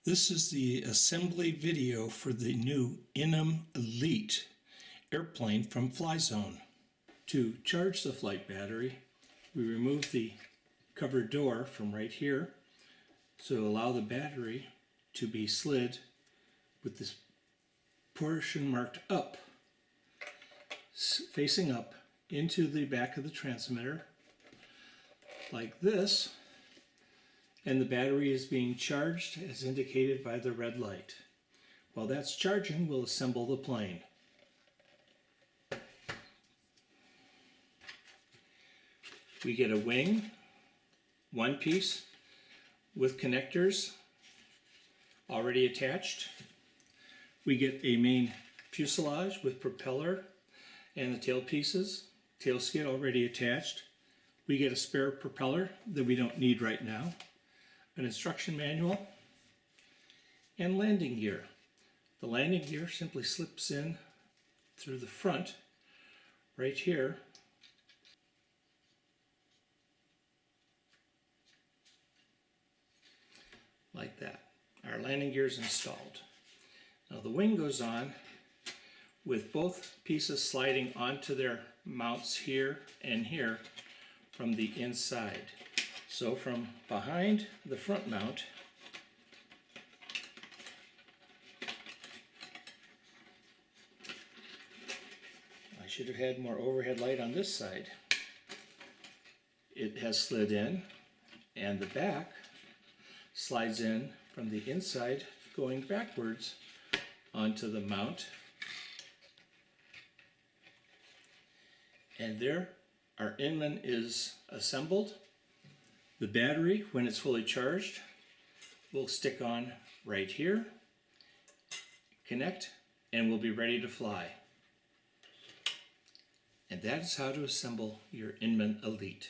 This is the assembly video for the new Inum Elite airplane from FlyZone. To charge the flight battery, we remove the covered door from right here to allow the battery to be slid with this portion marked up, facing up into the back of the transmitter like this, and the battery is being charged as indicated by the red light. While that's charging, we'll assemble the plane. We get a wing, one piece with connectors already attached. We get a main fuselage with propeller and the tail pieces, tail skid already attached. We get a spare propeller that we don't need right now, an instruction manual, and landing gear. The landing gear simply slips in through the front right here, like that. Our landing gear is installed. Now the wing goes on with both pieces sliding onto their mounts here and here from the inside. So from behind the front mount, I should have had more overhead light on this side. It has slid in, and the back slides in from the inside going backwards onto the mount. And there our Inman is assembled. The battery, when it's fully charged, will stick on right here, connect, and we'll be ready to fly. And that is how to assemble your Inman Elite.